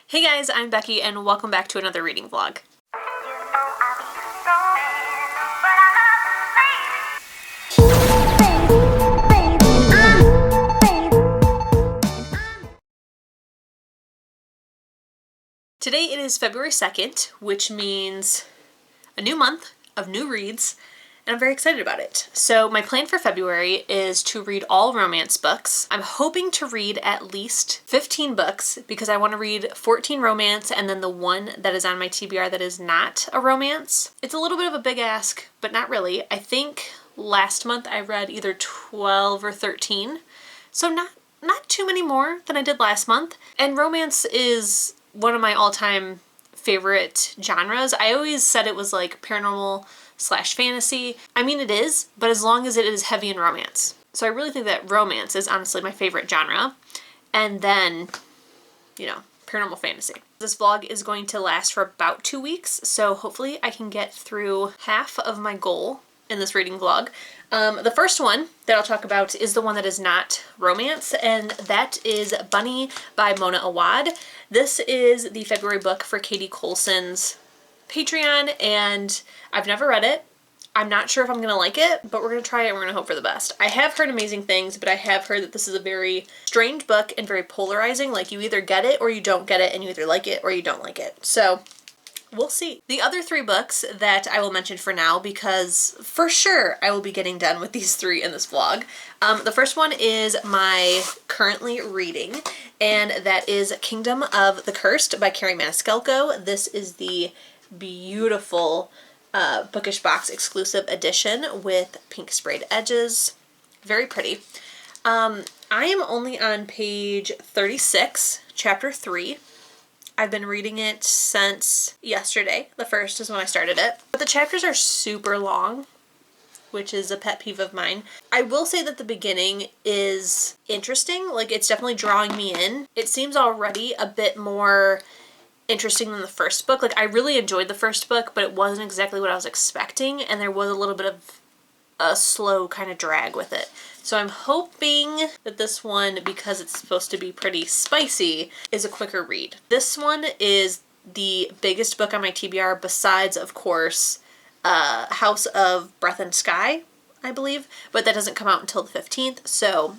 Hey guys, I'm Becky and welcome back to another reading vlog. Today it is February 2nd, which means a new month of new reads, and I'm very excited about it. So my plan for February is to read all romance books. I'm hoping to read at least 15 books because I want to read 14 romance and then the one that is on my TBR that is not a romance. It's a little bit of a big ask, but not really. I think last month I read either 12 or 13, so not too many more than I did last month. And romance is one of my all-time favorite genres. I always said it was like paranormal / fantasy. I mean it is, but as long as it is heavy in romance. So I really think that romance is honestly my favorite genre. And then, paranormal fantasy. This vlog is going to last for about 2 weeks, so hopefully I can get through half of my goal in this reading vlog. The first one that I'll talk about is the one that is not romance, and that is Bunny by Mona Awad. This is the February book for Katie Colson's Patreon, and I've never read it. I'm not sure if I'm gonna like it, but we're gonna try it and we're gonna hope for the best. I have heard amazing things, but I have heard that this is a very strange book and very polarizing. Like, you either get it or you don't get it, and you either like it or you don't like it. So we'll see. The other 3 books that I will mention for now, because for sure I will be getting done with these 3 in this vlog. The first one is my currently reading, and that is Kingdom of the Cursed by Carrie Maniscalco. This is the beautiful Bookish Box exclusive edition with pink sprayed edges. Very pretty. I am only on page 36, chapter 3. I've been reading it since yesterday. The 1st is when I started it. But the chapters are super long, which is a pet peeve of mine. I will say that the beginning is interesting. Like, it's definitely drawing me in. It seems already a bit more interesting than the first book. Like, I really enjoyed the first book, but it wasn't exactly what I was expecting, and there was a little bit of a slow kind of drag with it. So I'm hoping that this one, because it's supposed to be pretty spicy, is a quicker read. This one is the biggest book on my TBR besides, of course, House of Breath and Sky, I believe, but that doesn't come out until the 15th, so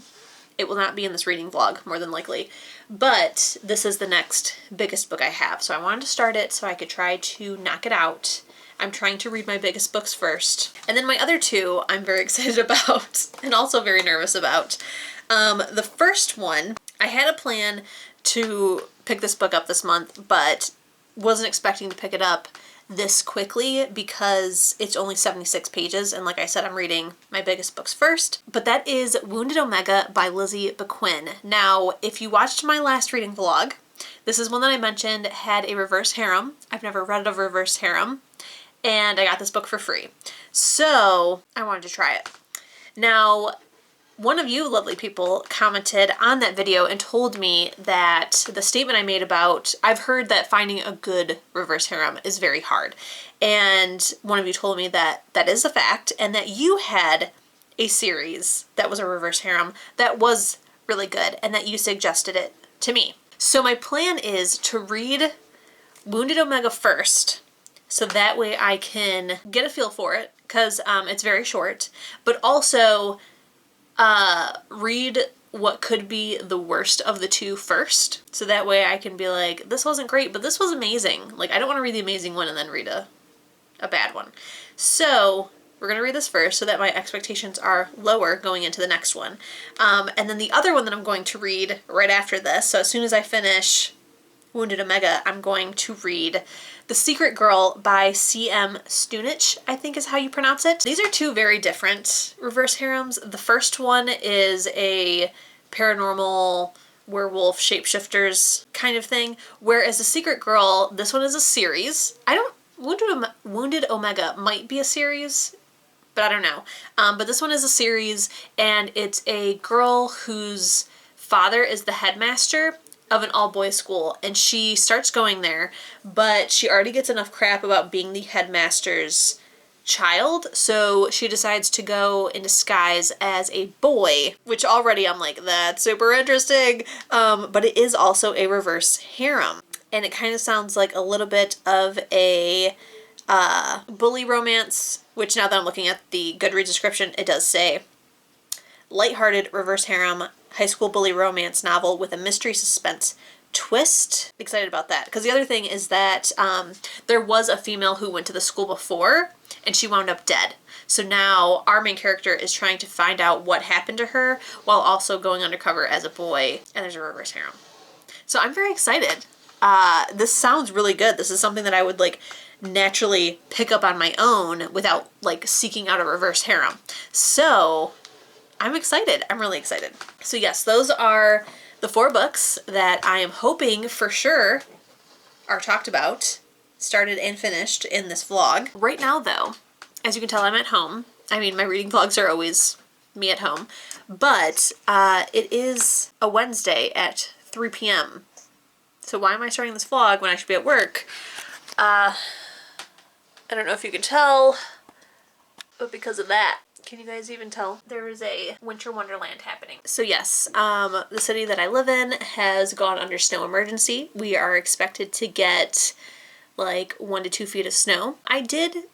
it will not be in this reading vlog, more than likely. But this is the next biggest book I have, so I wanted to start it so I could try to knock it out. I'm trying to read my biggest books first. And then my other 2 I'm very excited about and also very nervous about. The first one, I had a plan to pick this book up this month, but wasn't expecting to pick it up this quickly because it's only 76 pages, and like I said, I'm reading my biggest books first. But that is Wounded Omega by Lizzie Baquin. Now, if you watched my last reading vlog, this is one that I mentioned had a reverse harem. I've never read a reverse harem, and I got this book for free. So I wanted to try it. Now, one of you lovely people commented on that video and told me that the statement I made about, I've heard that finding a good reverse harem is very hard. And one of you told me that that is a fact, and that you had a series that was a reverse harem that was really good, and that you suggested it to me. So my plan is to read Wounded Omega first, so that way I can get a feel for it, because it's very short, but also read what could be the worst of the 2 first, so that way I can be like, this wasn't great, but this was amazing. Like, I don't want to read the amazing one and then read a bad one. So we're going to read this first so that my expectations are lower going into the next one. And then the other one that I'm going to read right after this, so as soon as I finish Wounded Omega, I'm going to read The Secret Girl by C.M. Stoonich, I think is how you pronounce it. These are 2 very different reverse harems. The first one is a paranormal werewolf shapeshifters kind of thing, whereas The Secret Girl, this one is a series. Wounded Omega might be a series, but I don't know. But this one is a series, and it's a girl whose father is the headmaster of an all-boys school, and she starts going there, but she already gets enough crap about being the headmaster's child, so she decides to go in disguise as a boy, which already I'm like, that's super interesting, but it is also a reverse harem. and it kind of sounds like a little bit of a bully romance, which now that I'm looking at the Goodreads description, it does say lighthearted reverse harem high school bully romance novel with a mystery suspense twist. Excited about that, because the other thing is that there was a female who went to the school before and she wound up dead. So now our main character is trying to find out what happened to her while also going undercover as a boy, and there's a reverse harem. So I'm very excited. This sounds really good. This is something that I would like naturally pick up on my own without like seeking out a reverse harem. So I'm excited. I'm really excited. So yes, those are the 4 books that I am hoping for sure are talked about, started and finished in this vlog. Right now though, as you can tell, I'm at home. I mean, my reading vlogs are always me at home, but it is a Wednesday at 3 p.m. So why am I starting this vlog when I should be at work? I don't know if you can tell, but because of that, can you guys even tell? There is a winter wonderland happening. So yes, the city that I live in has gone under snow emergency. We are expected to get like 1 to 2 feet of snow. I did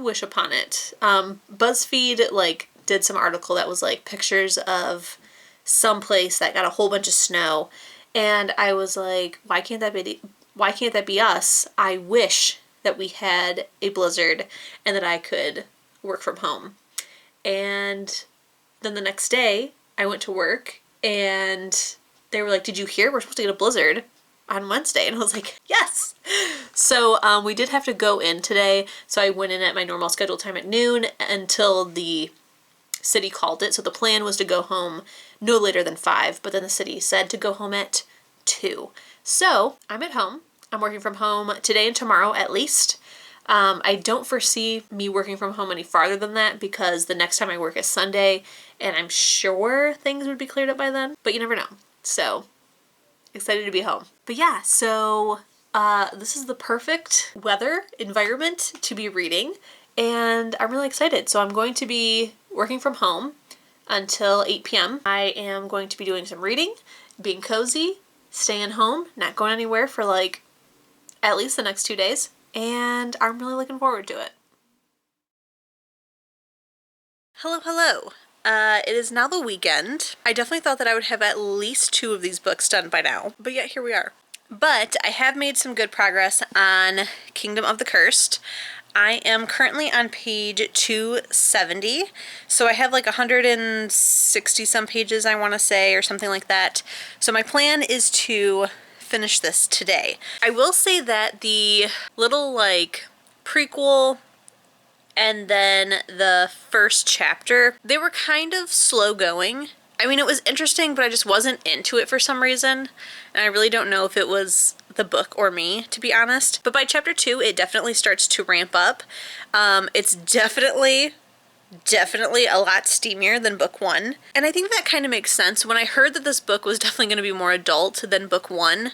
wish upon it. BuzzFeed like did some article that was like pictures of some place that got a whole bunch of snow, and I was like, why can't that be us? I wish that we had a blizzard and that I could work from home. And then the next day I went to work and they were like, did you hear we're supposed to get a blizzard on Wednesday? And I was like, yes. So we did have to go in today. So I went in at my normal scheduled time at noon until the city called it. So the plan was to go home no later than 5, but then the city said to go home at 2. So I'm at home. I'm working from home today and tomorrow at least. I don't foresee me working from home any farther than that because the next time I work is Sunday and I'm sure things would be cleared up by then, but you never know. So excited to be home. But yeah, so this is the perfect weather environment to be reading and I'm really excited. So I'm going to be working from home until 8 p.m. I am going to be doing some reading, being cozy, staying home, not going anywhere for like at least the next 2 days. And I'm really looking forward to it. Hello, hello. It is now the weekend. I definitely thought that I would have at least 2 of these books done by now, but yet here we are. But I have made some good progress on Kingdom of the Cursed. I am currently on page 270, so I have like 160 some pages I want to say or something like that. So my plan is to finish this today. I will say that the little like prequel and then the first chapter, they were kind of slow going. I mean, it was interesting, but I just wasn't into it for some reason. And I really don't know if it was the book or me, to be honest. But by chapter 2, it definitely starts to ramp up. It's definitely a lot steamier than book 1. And I think that kind of makes sense. When I heard that this book was definitely going to be more adult than book 1,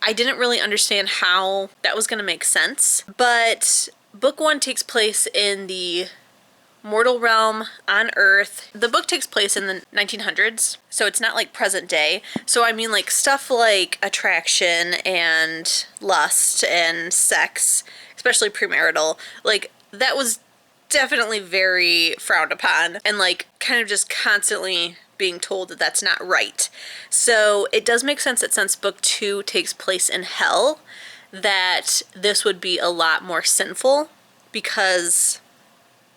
I didn't really understand how that was going to make sense. But book 1 takes place in the mortal realm on Earth. The book takes place in the 1900s, so it's not like present day. So I mean like stuff like attraction and lust and sex, especially premarital, like that was definitely very frowned upon and like kind of just constantly being told that that's not right. So it does make sense that since book 2 takes place in hell, that this would be a lot more sinful, because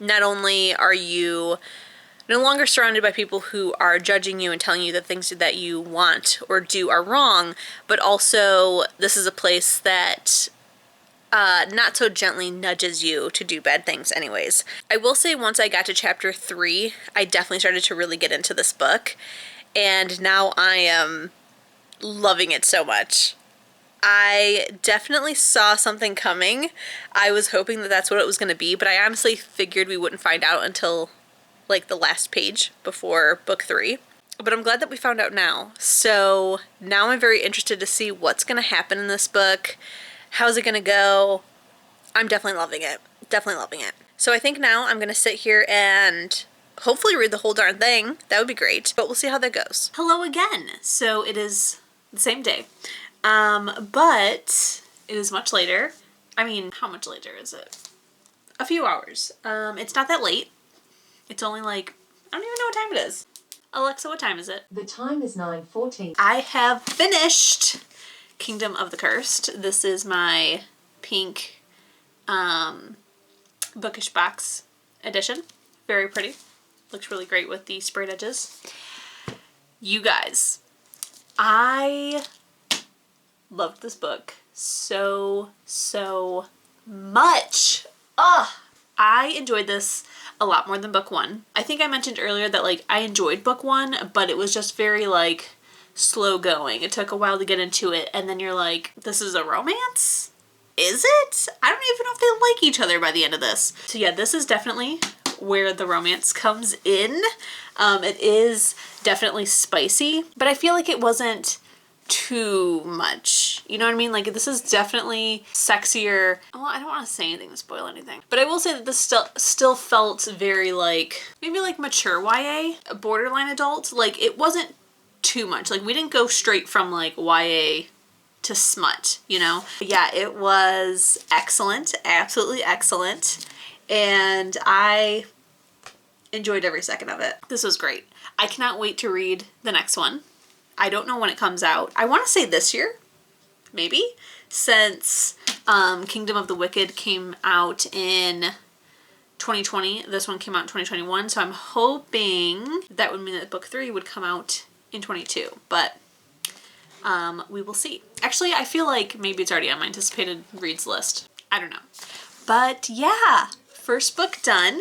not only are you no longer surrounded by people who are judging you and telling you that things that you want or do are wrong, but also this is a place that not so gently nudges you to do bad things anyways. I will say once I got to chapter 3, I definitely started to really get into this book, and now I am loving it so much. I definitely saw something coming. I was hoping that that's what it was going to be, but I honestly figured we wouldn't find out until like the last page before book 3. But I'm glad that we found out now. So now I'm very interested to see what's going to happen in this book. How's it going to go? I'm definitely loving it. Definitely loving it. So I think now I'm going to sit here and hopefully read the whole darn thing. That would be great. But we'll see how that goes. Hello again. So it is the same day. But it is much later. I mean, how much later is it? A few hours. It's not that late. It's only like, I don't even know what time it is. Alexa, what time is it? The time is 9:14. I have finished Kingdom of the Cursed. This is my pink bookish box edition. Very pretty. Looks really great with the sprayed edges. You guys, I loved this book so much. I enjoyed this a lot more than book one. I think I mentioned earlier that like I enjoyed book one, but it was just very like slow going. It took a while to get into it, and then you're like, this is a romance? Is it? I don't even know if they like each other by the end of this. So yeah, this is definitely where the romance comes in. It is definitely spicy, but I feel like it wasn't too much. You know what I mean? Like, this is definitely sexier. Well, I don't want to say anything to spoil anything, but I will say that this still felt very like, maybe like mature YA, borderline adult. Like, it wasn't too much. Like, we didn't go straight from like YA to smut, you know? But yeah, it was excellent, absolutely excellent, and I enjoyed every second of it. This was great. I cannot wait to read the next one. I don't know when it comes out. I want to say this year, maybe, since Kingdom of the Wicked came out in 2020. This one came out in 2021, so I'm hoping that would mean that book 3 would come out in 22, but we will see. Actually, I feel like maybe it's already on my anticipated reads list. I don't know. But yeah, first book done.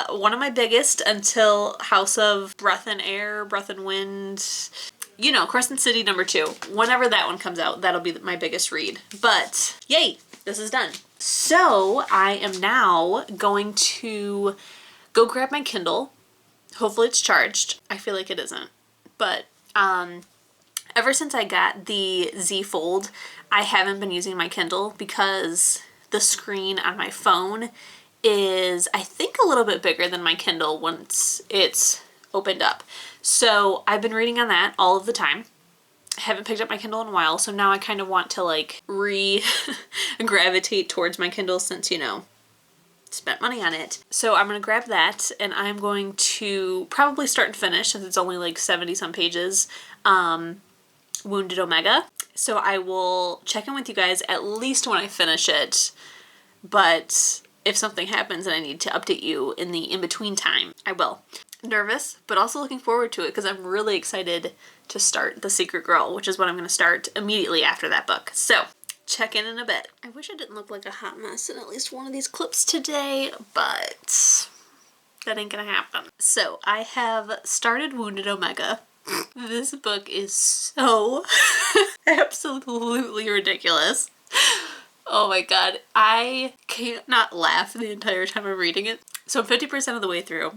One of my biggest until House of Breath and Air, Breath and Wind, you know, Crescent City #2. Whenever that one comes out, that'll be my biggest read. But yay, this is done. So I am now going to go grab my Kindle. Hopefully it's charged. I feel like it isn't. But ever since I got the Z Fold, I haven't been using my Kindle because the screen on my phone is, I think, a little bit bigger than my Kindle once it's opened up. So I've been reading on that all of the time. I haven't picked up my Kindle in a while, so now I kind of want to like gravitate towards my Kindle since, you know, spent money on it. So I'm going to grab that, and I'm going to probably start and finish, since it's only like 70 some pages, Wounded Omega. So I will check in with you guys at least when I finish it, but if something happens and I need to update you in the in-between time, I will. Nervous, but also looking forward to it because I'm really excited to start The Secret Girl, which is what I'm going to start immediately after that book. So, check in a bit. I wish I didn't look like a hot mess in at least one of these clips today, but that ain't gonna happen. So, I have started Wounded Omega. This book is so absolutely ridiculous. Oh my god, I can't not laugh the entire time I'm reading it. So I'm 50% of the way through.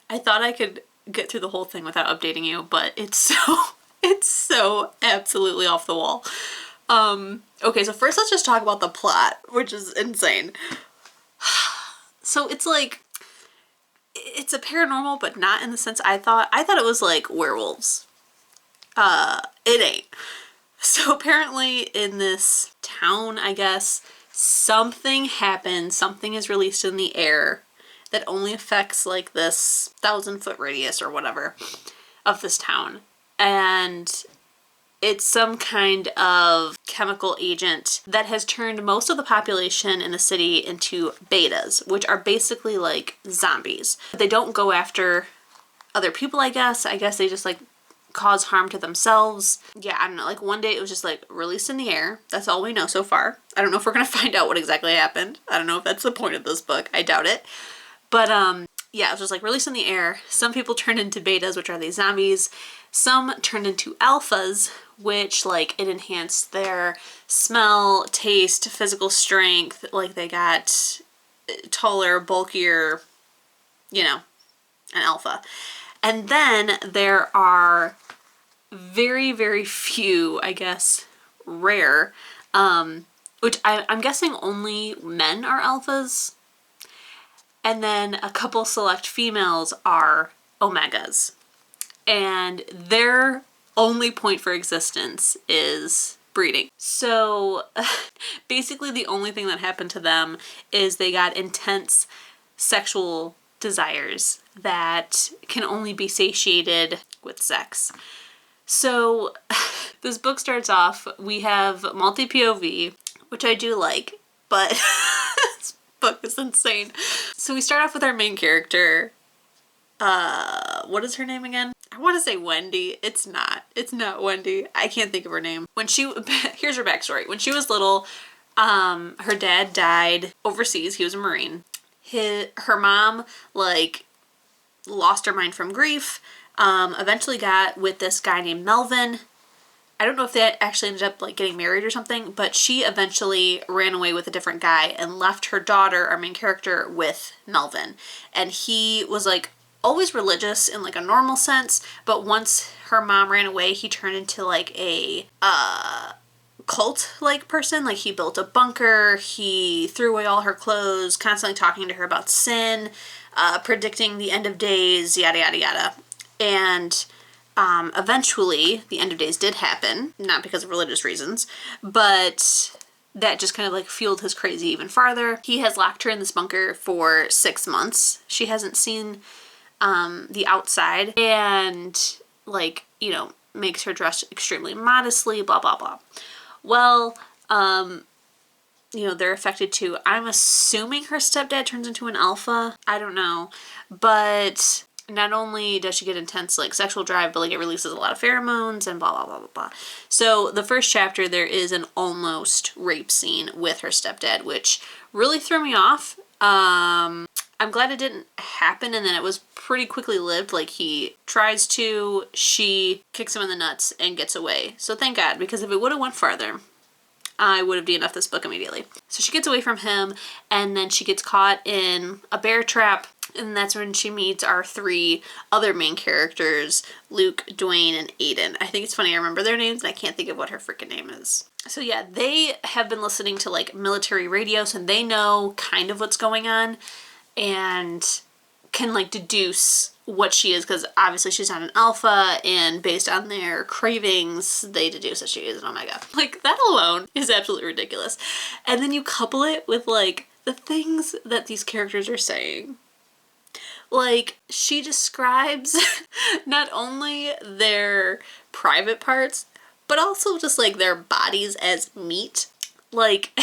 I thought I could get through the whole thing without updating you, but it's so absolutely off the wall. Okay, so first let's just talk about the plot, which is insane. So it's like, it's a paranormal, but not in the sense I thought. I thought it was like werewolves. It ain't. So apparently in this town, I guess, something happened, something is released in the air that only affects like this 1,000-foot radius or whatever of this town. And it's some kind of chemical agent that has turned most of the population in the city into betas, which are basically like zombies. They don't go after other people, I guess. I guess they just like cause harm to themselves. Yeah, I don't know. Like one day it was just like released in the air. That's all we know so far. I don't know if we're gonna find out what exactly happened. I don't know if that's the point of this book. I doubt it. But yeah, it was just like released in the air. Some people turned into betas, which are these zombies. Some turned into alphas, which like it enhanced their smell, taste, physical strength. Like they got taller, bulkier, you know, an alpha. And then there are very, very few, I guess, rare, which I'm guessing only men are alphas. And then a couple select females are omegas. And their only point for existence is breeding. So basically the only thing that happened to them is they got intense sexual desires that can only be satiated with sex. So this book starts off, we have multi-POV, which I do like, but this book is insane. So we start off with our main character. What is her name again? I want to say Wendy. It's not Wendy. I can't think of her name. Here's her backstory. When she was little, her dad died overseas. He was a Marine. Her mom, like, lost her mind from grief. Eventually got with this guy named Melvin. I don't know if they actually ended up like getting married or something, but she eventually ran away with a different guy and left her daughter, our main character, with Melvin. And he was like always religious in like a normal sense, but once her mom ran away, he turned into like a cult-like person. Like he built a bunker, he threw away all her clothes, constantly talking to her about sin, predicting the end of days, yada yada yada. And eventually the end of days did happen, not because of religious reasons, but that just kind of like fueled his crazy even farther. He has locked her in this bunker for 6 months. She hasn't seen the outside, and like, you know, makes her dress extremely modestly, blah blah blah. Well, you know, they're affected too. I'm assuming her stepdad turns into an alpha. I don't know. But not only does she get intense like sexual drive, but like it releases a lot of pheromones and blah blah blah blah blah. So the first chapter, there is an almost rape scene with her stepdad, which really threw me off. I'm glad it didn't happen, and then it was pretty quickly lived. Like he tries to, she kicks him in the nuts and gets away. So thank God, because if it would have went farther, I would have DNF'd this book immediately. So she gets away from him, and then she gets caught in a bear trap, and that's when she meets our 3 other main characters, Luke, Dwayne, and Aiden. I think it's funny, I remember their names, and I can't think of what her freaking name is. So yeah, they have been listening to like military radio, so they know kind of what's going on, and can like deduce what she is, because obviously she's not an alpha, and based on their cravings they deduce that she is an omega. Like that alone is absolutely ridiculous. And then you couple it with like the things that these characters are saying. Like she describes not only their private parts, but also just like their bodies as meat. Like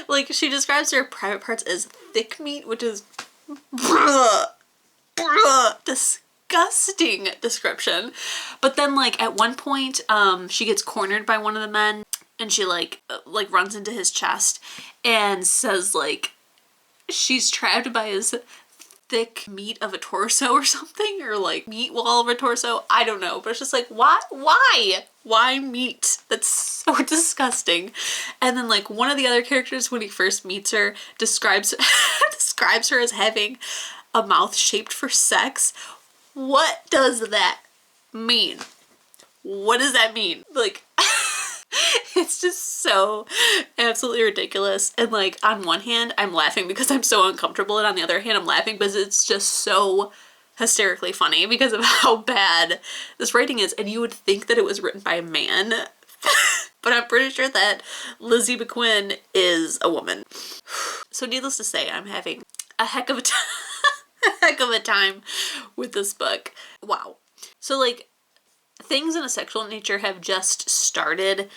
like she describes their private parts as thick meat, which is disgusting description. But then like at one point she gets cornered by one of the men, and she like runs into his chest and says like she's trapped by his thick meat of a torso or something, or like meat wall of a torso. I don't know, but it's just like, why meat? That's so disgusting. And then like one of the other characters, when he first meets her, describes her as having a mouth shaped for sex. What does that mean? What does that mean? Like it's just so absolutely ridiculous. And like on one hand I'm laughing because I'm so uncomfortable, and on the other hand I'm laughing because it's just so hysterically funny because of how bad this writing is. And you would think that it was written by a man, but I'm pretty sure that Lizzie Baquin is a woman. So needless to say, I'm having a heck of a time with this book. Wow. So like things in a sexual nature have just started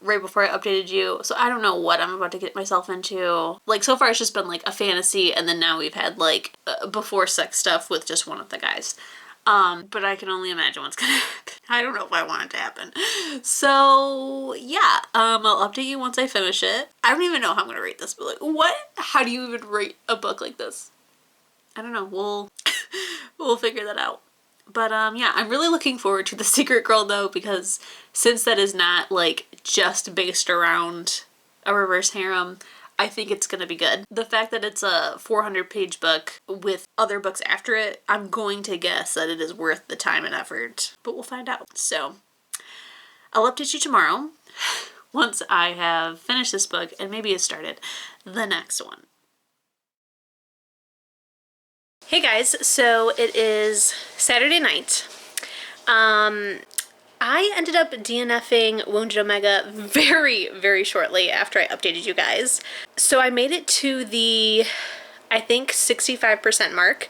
right before I updated you, so I don't know what I'm about to get myself into. Like so far it's just been like a fantasy, and then now we've had like before sex stuff with just one of the guys. But I can only imagine what's gonna happen. I don't know if I want it to happen. So yeah, I'll update you once I finish it. I don't even know how I'm gonna rate this book. Like, what? How do you even rate a book like this? I don't know. We'll figure that out. But yeah, I'm really looking forward to The Secret Girl though, because since that is not like just based around a reverse harem, I think it's gonna be good. The fact that it's a 400-page book with other books after it, I'm going to guess that it is worth the time and effort, but we'll find out. So I'll update you tomorrow once I have finished this book and maybe it started the next one. Hey guys, so it is Saturday night. I ended up DNFing Wounded Omega very, very shortly after I updated you guys. So I made it to the, I think, 65% mark,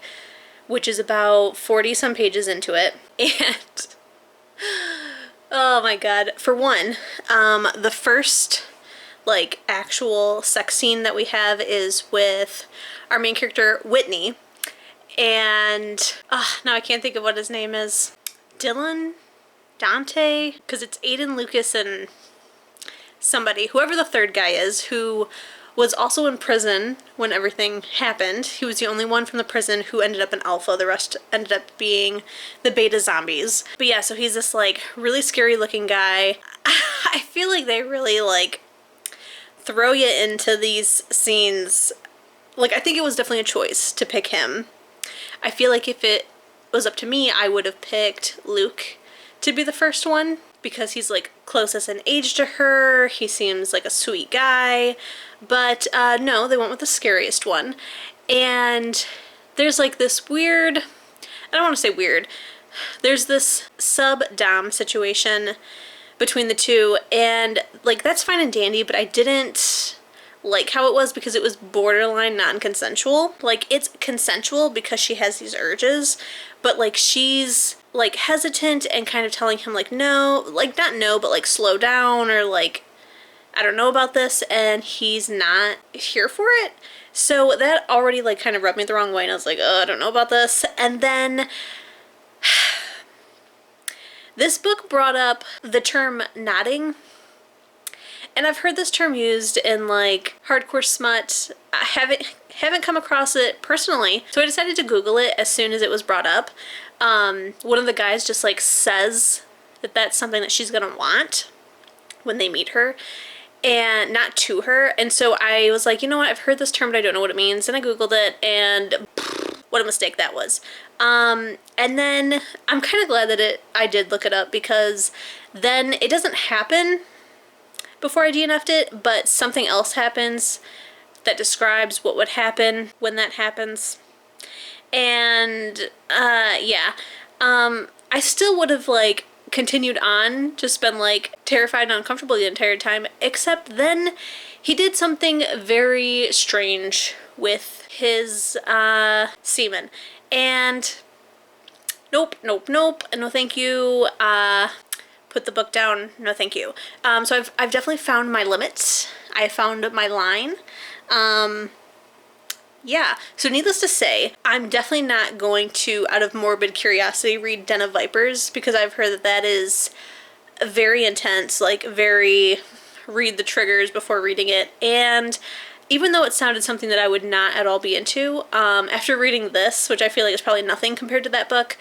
which is about 40 some pages into it. And oh my god. For one, the first like actual sex scene that we have is with our main character Whitney, and now I can't think of what his name is. Dylan? Dante? Because it's Aiden, Lucas, and somebody, whoever the third guy is, who was also in prison when everything happened. He was the only one from the prison who ended up in alpha. The rest ended up being the beta zombies. But yeah, so he's this like really scary looking guy. I feel like they really like throw you into these scenes. Like, I think it was definitely a choice to pick him. I feel like if it was up to me, I would have picked Luke to be the first one, because he's like closest in age to her. He seems like a sweet guy. But no, they went with the scariest one. And there's like this weird, I don't want to say weird, there's this sub-dom situation between the two, and like that's fine and dandy, but I didn't like how it was because it was borderline non-consensual. Like, it's consensual because she has these urges, but like she's like hesitant and kind of telling him like no, like not no, but like slow down, or like I don't know about this, and he's not here for it. So that already like kind of rubbed me the wrong way, and I was like, oh, I don't know about this. And then this book brought up the term nodding. And I've heard this term used in like hardcore smut. I haven't come across it personally, so I decided to Google it as soon as it was brought up. One of the guys just like says that that's something that she's gonna want when they meet her, and not to her. And so I was like, you know what, I've heard this term but I don't know what it means, and I Googled it, and what a mistake that was. And then I'm kind of glad that I did look it up, because then it doesn't happen before I DNF'd it, but something else happens that describes what would happen when that happens. And yeah, I still would have like continued on, just been like terrified and uncomfortable the entire time, except then he did something very strange with his semen, and nope, no thank you. Put the book down, no thank you. So I've definitely found my limits. I found my line. Yeah, so needless to say, I'm definitely not going to, out of morbid curiosity, read Den of Vipers, because I've heard that that is very intense, like very read the triggers before reading it. And even though it sounded something that I would not at all be into, after reading this, which I feel like is probably nothing compared to that book,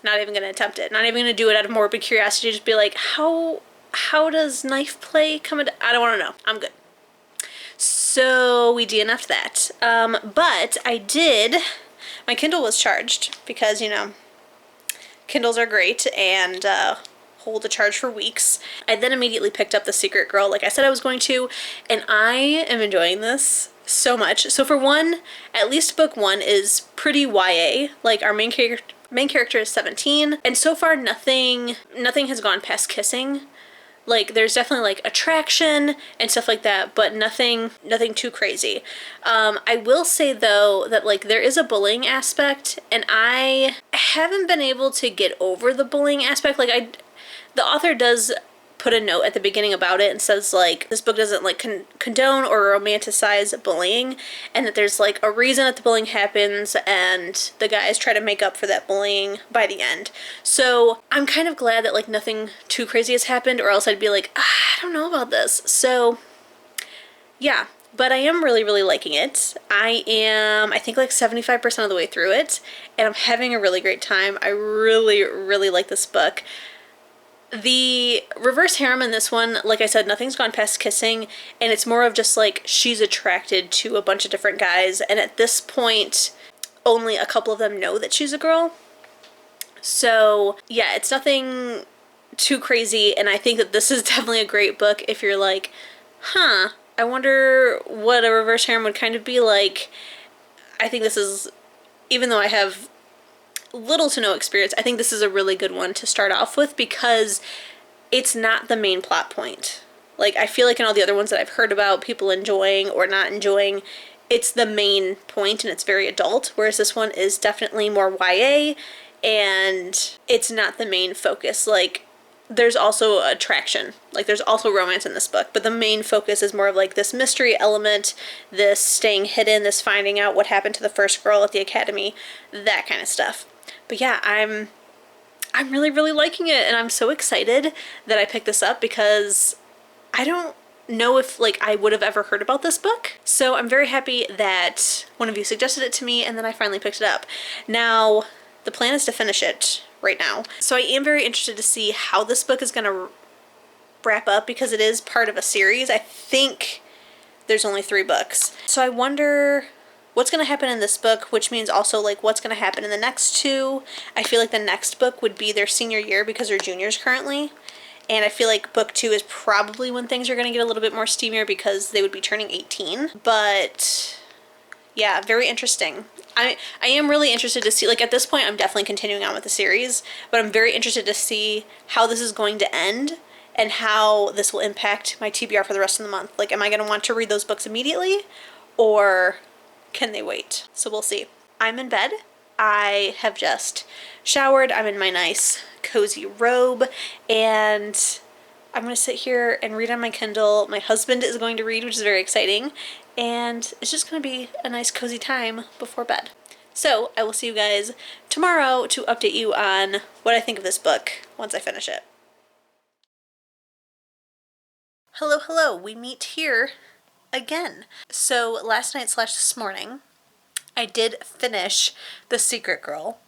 not even going to attempt it. Not even going to do it out of morbid curiosity. Just be like, how does knife play come into... I don't want to know. I'm good. So we DNF'd that. But I did... My Kindle was charged because, you know, Kindles are great and hold a charge for weeks. I then immediately picked up The Secret Girl like I said I was going to, and I am enjoying this so much. So for one, at least book one is pretty YA. Like, our main character is 17, and so far nothing has gone past kissing. Like, there's definitely like attraction and stuff like that, but nothing too crazy. I will say though that like there is a bullying aspect, and I haven't been able to get over the bullying aspect. Like, the author does put a note at the beginning about it and says like this book doesn't like condone or romanticize bullying, and that there's like a reason that the bullying happens, and the guys try to make up for that bullying by the end. So I'm kind of glad that like nothing too crazy has happened, or else I'd be like, I don't know about this. So yeah, but I am really, really liking it. I think like 75% of the way through it, and I'm having a really great time. I really, really like this book. The reverse harem in this one, like I said, nothing's gone past kissing, and it's more of just like she's attracted to a bunch of different guys, and at this point only a couple of them know that she's a girl. So yeah, it's nothing too crazy, and I think that this is definitely a great book if you're like, I wonder what a reverse harem would kind of be like. I think this is, even though I have little to no experience, I think this is a really good one to start off with because it's not the main plot point. Like, I feel like in all the other ones that I've heard about people enjoying or not enjoying, it's the main point and it's very adult, whereas this one is definitely more YA and it's not the main focus. Like, there's also attraction. Like, there's also romance in this book, but the main focus is more of like this mystery element, this staying hidden, this finding out what happened to the first girl at the academy, that kind of stuff. But yeah, I'm really, really liking it, and I'm so excited that I picked this up because I don't know if like I would have ever heard about this book. So I'm very happy that one of you suggested it to me and then I finally picked it up. Now, the plan is to finish it right now. So I am very interested to see how this book is going to wrap up because it is part of a series. I think there's only 3 books. So I wonder what's going to happen in this book, which means also like what's going to happen in the next 2. I feel like the next book would be their senior year because they're juniors currently. And I feel like book 2 is probably when things are going to get a little bit more steamier because they would be turning 18. But yeah, very interesting. I am really interested to see, like at this point I'm definitely continuing on with the series, but I'm very interested to see how this is going to end and how this will impact my TBR for the rest of the month. Like, am I going to want to read those books immediately or can they wait? So we'll see. I'm in bed. I have just showered. I'm in my nice cozy robe and I'm going to sit here and read on my Kindle. My husband is going to read, which is very exciting, and it's just going to be a nice cozy time before bed. So I will see you guys tomorrow to update you on what I think of this book once I finish it. Hello, hello. We meet here again. So last night / this morning, I did finish The Secret Girl,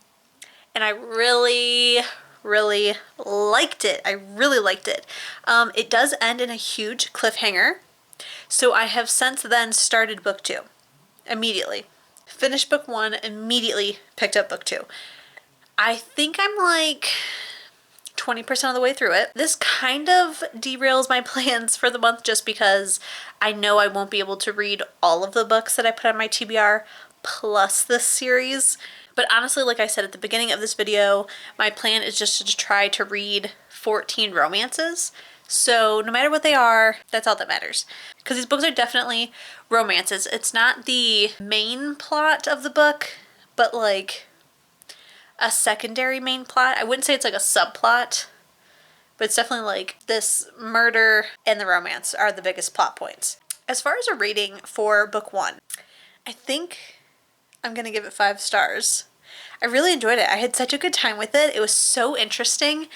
and I really liked it. I really liked it. It does end in a huge cliffhanger, so I have since then started book 2 immediately. Finished book 1, immediately picked up book 2. I think I'm like 20% of the way through it. This kind of derails my plans for the month just because I know I won't be able to read all of the books that I put on my TBR plus this series. But honestly, like I said at the beginning of this video, my plan is just to try to read 14 romances. So no matter what they are, that's all that matters. Because these books are definitely romances. It's not the main plot of the book, but like a secondary main plot. I wouldn't say it's like a subplot, but it's definitely like this murder and the romance are the biggest plot points. As far as a rating for book 1, I think I'm going to give it 5 stars. I really enjoyed it. I had such a good time with it. It was so interesting,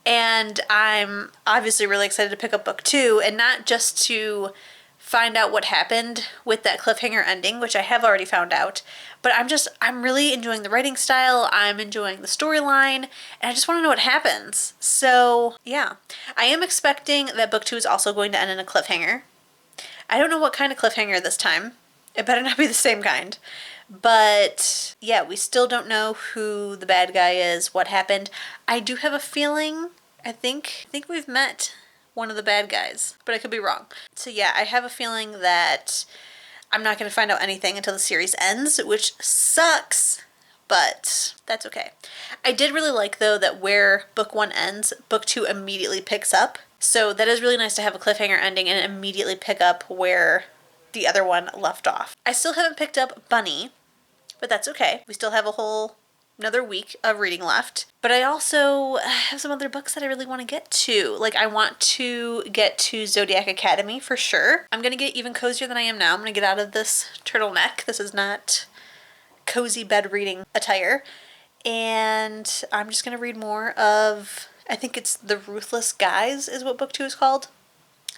and I'm obviously really excited to pick up book 2, and not just to find out what happened with that cliffhanger ending, which I have already found out, but I'm really enjoying the writing style. I'm enjoying the storyline, and I just want to know what happens. So yeah, I am expecting that book 2 is also going to end in a cliffhanger. I don't know what kind of cliffhanger this time. It better not be the same kind. But yeah, we still don't know who the bad guy is, what happened. I do have a feeling, I think we've met one of the bad guys, but I could be wrong. So yeah, I have a feeling that I'm not going to find out anything until the series ends, which sucks, but that's okay. I did really like, though, that where book 1 ends, book 2 immediately picks up. So that is really nice to have a cliffhanger ending and immediately pick up where the other one left off. I still haven't picked up Bunny, but that's okay. We still have another week of reading left. But I also have some other books that I really want to get to. Like, I want to get to Zodiac Academy for sure. I'm going to get even cozier than I am now. I'm going to get out of this turtleneck. This is not cozy bed reading attire. And I'm just going to read more of, I think it's The Ruthless Guys is what book 2 is called.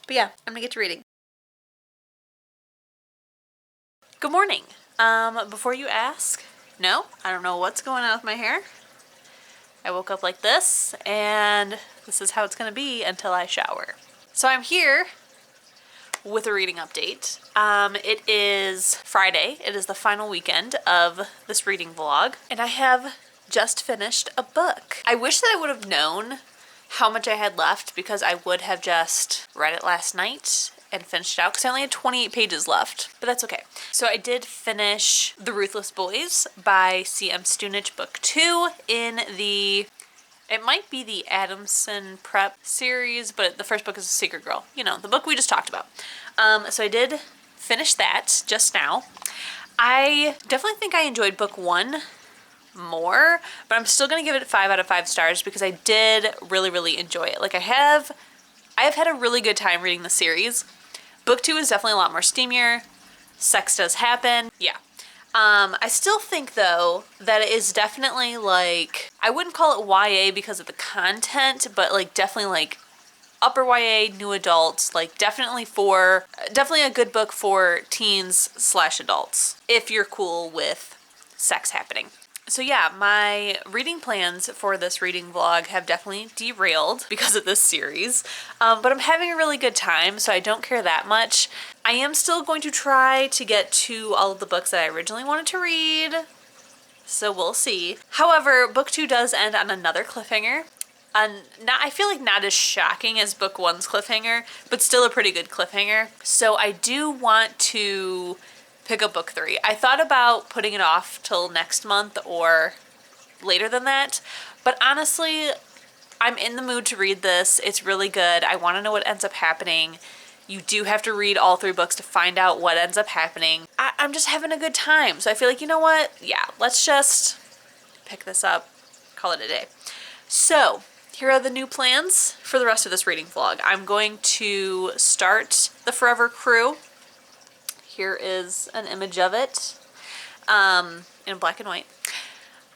But yeah, I'm going to get to reading. Good morning. Before you ask, no, I don't know what's going on with my hair. I woke up like this, and this is how it's going to be until I shower. So I'm here with a reading update. It is Friday. It is the final weekend of this reading vlog, and I have just finished a book. I wish that I would have known how much I had left because I would have just read it last night and finished it out because I only had 28 pages left, but that's okay. So I did finish The Ruthless Boys by C.M. Stoonich, book 2 in the, it might be the Adamson Prep series, but the first book is A Secret Girl. You know, the book we just talked about. So I did finish that just now. I definitely think I enjoyed book 1 more, but I'm still going to give it 5 out of 5 stars because I did really enjoy it. Like I have had a really good time reading the series. Book 2 is definitely a lot more steamier. Sex does happen. Yeah. I still think though that it is definitely like, I wouldn't call it YA because of the content, but like definitely like upper YA, new adults, like definitely a good book for teens/adults if you're cool with sex happening. So yeah, my reading plans for this reading vlog have definitely derailed because of this series, but I'm having a really good time, so I don't care that much. I am still going to try to get to all of the books that I originally wanted to read, so we'll see. However, book 2 does end on another cliffhanger. I feel like not as shocking as book 1's cliffhanger, but still a pretty good cliffhanger. So I do want to pick up book 3. I thought about putting it off till next month or later than that, but honestly, I'm in the mood to read this. It's really good. I want to know what ends up happening. You do have to read all 3 books to find out what ends up happening. I'm just having a good time. So I feel like, you know what? Yeah, let's just pick this up, call it a day. So here are the new plans for the rest of this reading vlog. I'm going to start The Forever Crew. Here is an image of it in black and white.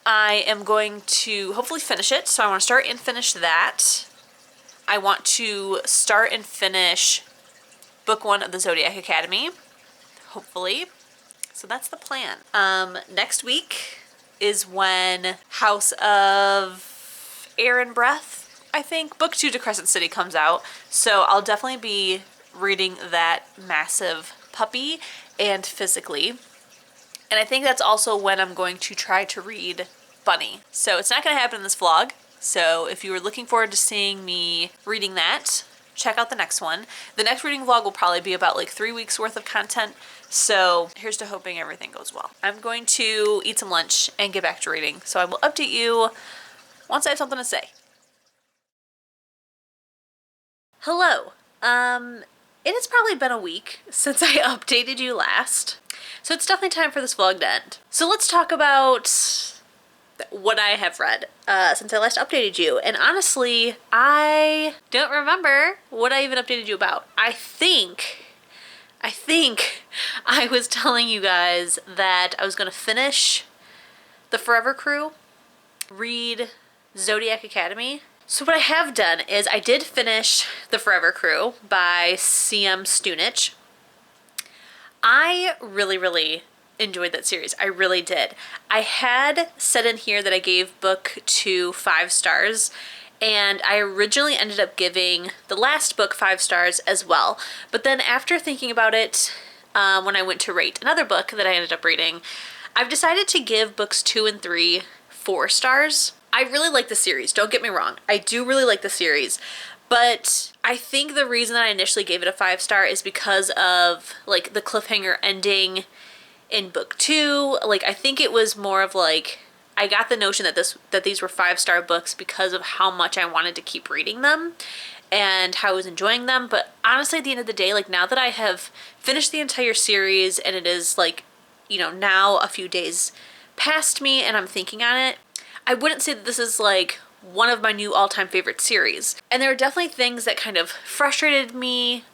I am going to hopefully finish it, so I want to start and finish that. I want to start and finish book 1 of the Zodiac Academy, hopefully. So that's the plan. Next week is when House of Air and Breath, I think. Book 2 to Crescent City comes out, so I'll definitely be reading that massive puppy and physically. And I think that's also when I'm going to try to read Bunny. So it's not going to happen in this vlog, so if you were looking forward to seeing me reading that, check out the next one. The next reading vlog will probably be about like 3 weeks worth of content, so here's to hoping everything goes well. I'm going to eat some lunch and get back to reading, so I will update you once I have something to say. Hello. It has probably been a week since I updated you last, so it's definitely time for this vlog to end. So let's talk about what I have read since I last updated you. And honestly, I don't remember what I even updated you about. I think I was telling you guys that I was going to finish The Forever Crew, read Zodiac Academy. So what I have done is I did finish The Forever Crew by C.M. Stoonich. I really enjoyed that series. I really did. I had said in here that I gave book 2 5 stars, and I originally ended up giving the last book 5 stars as well. But then after thinking about it, when I went to rate another book that I ended up reading, I've decided to give books 2 and 3 4 stars. I really like the series, don't get me wrong. I do really like the series, but I think the reason that I initially gave it a 5 star is because of like the cliffhanger ending in book 2. Like I think it was more of like, I got the notion that these were 5-star books because of how much I wanted to keep reading them and how I was enjoying them. But honestly, at the end of the day, like now that I have finished the entire series and it is like, you know, now a few days past me and I'm thinking on it, I wouldn't say that this is like one of my new all-time favorite series. And there are definitely things that kind of frustrated me.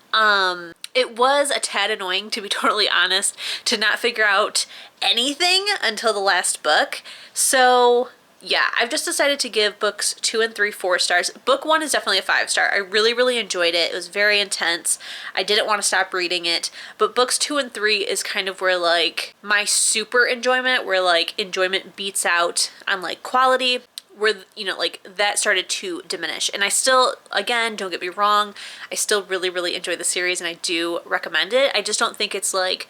It was a tad annoying, to be totally honest, to not figure out anything until the last book. So yeah, I've just decided to give books 2 and 3 4 stars. Book 1 is definitely a 5 star. I really enjoyed it. It was very intense. I didn't want to stop reading it. But books 2 and 3 is kind of where like my super enjoyment, where like enjoyment beats out on like quality, where, you know, like that started to diminish. And I still, again, don't get me wrong, I still really enjoy the series and I do recommend it. I just don't think it's like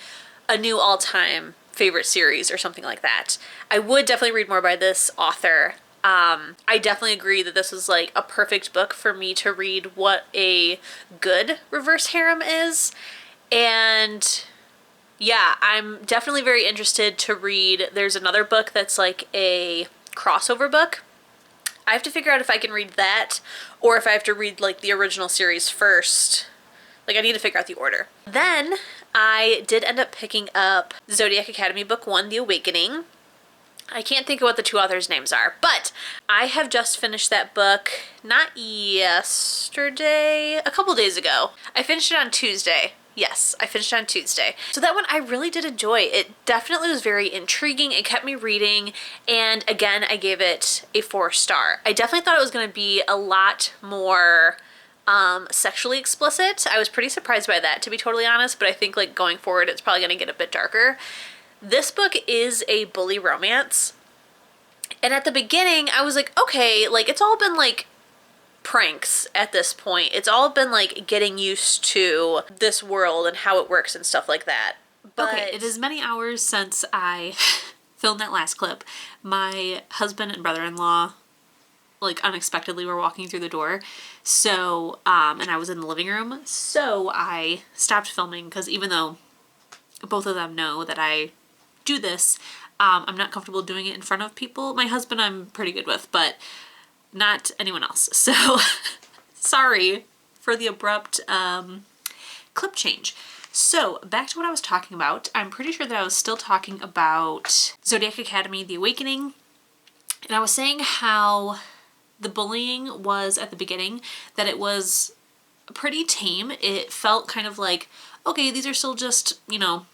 a new all-time favorite series or something like that. I would definitely read more by this author. I definitely agree that this was like a perfect book for me to read what a good reverse harem is. And yeah, I'm definitely very interested to read. There's another book that's like a crossover book. I have to figure out if I can read that or if I have to read like the original series first. Like, I need to figure out the order. Then I did end up picking up Zodiac Academy Book 1, The Awakening. I can't think of what the two authors' names are, but I have just finished that book, not yesterday, a couple days ago. I finished it on Tuesday. Yes, I finished it on Tuesday. So that one I really did enjoy. It definitely was very intriguing. It kept me reading, and again, I gave it a 4-star. I definitely thought it was going to be a lot more sexually explicit. I was pretty surprised by that, to be totally honest, but I think like going forward it's probably going to get a bit darker. This book is a bully romance, and at the beginning I was like, okay, like it's all been like pranks at this point. It's all been like getting used to this world and how it works and stuff like that. But okay, it is many hours since I filmed that last clip. My husband and brother-in-law like unexpectedly were walking through the door. So, and I was in the living room. So I stopped filming because even though both of them know that I do this, I'm not comfortable doing it in front of people. My husband I'm pretty good with, but not anyone else. So sorry for the abrupt clip change. So back to what I was talking about. I'm pretty sure that I was still talking about Zodiac Academy, The Awakening. And I was saying how the bullying was at the beginning, that it was pretty tame. It felt kind of like, okay, these are still just, you know,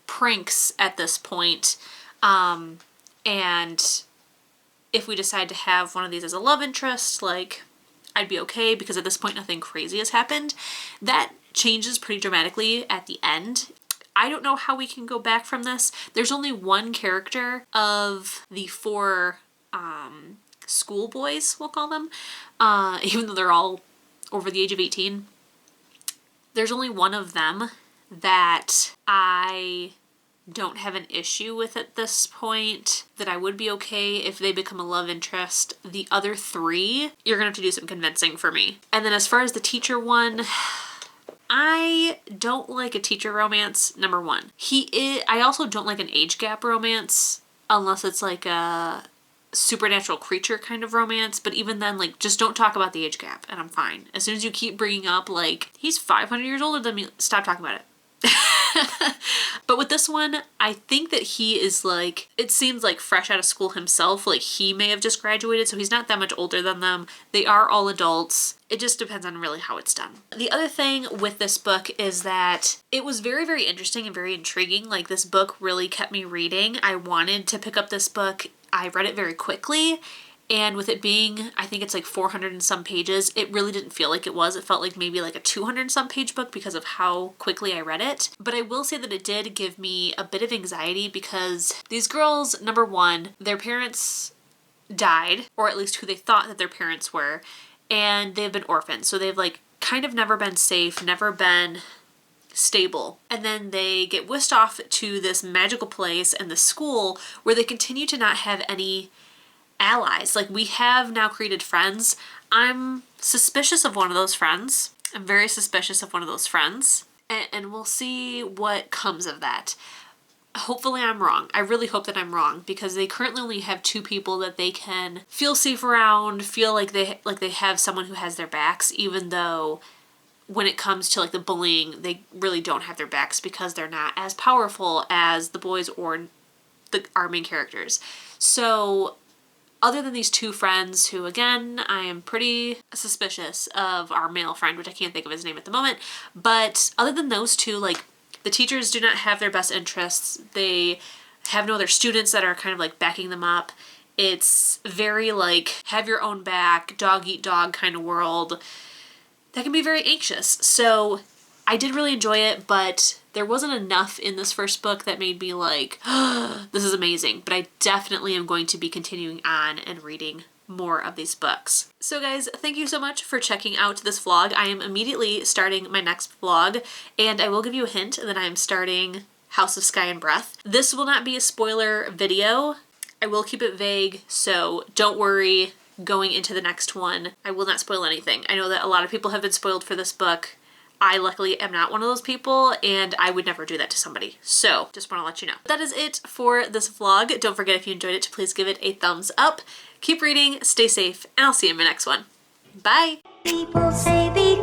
pranks at this point. And if we decide to have one of these as a love interest, like, I'd be okay because at this point nothing crazy has happened. That changes pretty dramatically at the end. I don't know how we can go back from this. There's only one character of the 4 schoolboys, we'll call them, even though they're all over the age of 18. There's only one of them that I don't have an issue with at this point, that I would be okay if they become a love interest. The other 3, you're gonna have to do some convincing for me. And then as far as the teacher one, I don't like a teacher romance, number 1. I also don't like an age gap romance unless it's like a supernatural creature kind of romance, but even then, like, just don't talk about the age gap and I'm fine. As soon as you keep bringing up like he's 500 years older than me, stop talking about it. But with this one, I think that he is like, it seems like fresh out of school himself. Like he may have just graduated, so he's not that much older than them. They are all adults. It just depends on really how it's done. The other thing with this book is that it was very, very interesting and very intriguing. Like this book really kept me reading. I wanted to pick up this book. I read it very quickly. And with it being, I think it's like 400 and some pages, it really didn't feel like it was. It felt like maybe like a 200 and some page book because of how quickly I read it. But I will say that it did give me a bit of anxiety because these girls, number 1, their parents died, or at least who they thought that their parents were, and they've been orphaned. So they've like kind of never been safe, never been stable. And then they get whisked off to this magical place and the school where they continue to not have any allies. Like we have now created friends. I'm suspicious of one of those friends. I'm very suspicious of one of those friends. And we'll see what comes of that. Hopefully I'm wrong. I really hope that I'm wrong because they currently only have 2 people that they can feel safe around, feel like they have someone who has their backs, even though when it comes to like the bullying, they really don't have their backs because they're not as powerful as the boys or our main characters. So other than these 2 friends who, again, I am pretty suspicious of our male friend, which I can't think of his name at the moment, but other than those 2, like, the teachers do not have their best interests. They have no other students that are kind of like backing them up. It's very like have your own back, dog eat dog kind of world. That can be very anxious. So I did really enjoy it, but there wasn't enough in this first book that made me like, oh, this is amazing. But I definitely am going to be continuing on and reading more of these books. So guys, thank you so much for checking out this vlog. I am immediately starting my next vlog, and I will give you a hint that I am starting House of Sky and Breath. This will not be a spoiler video. I will keep it vague, so don't worry going into the next one. I will not spoil anything. I know that a lot of people have been spoiled for this book. I luckily am not one of those people, and I would never do that to somebody. So just want to let you know. That is it for this vlog. Don't forget, if you enjoyed it, to please give it a thumbs up. Keep reading, stay safe, and I'll see you in my next one. Bye! People say be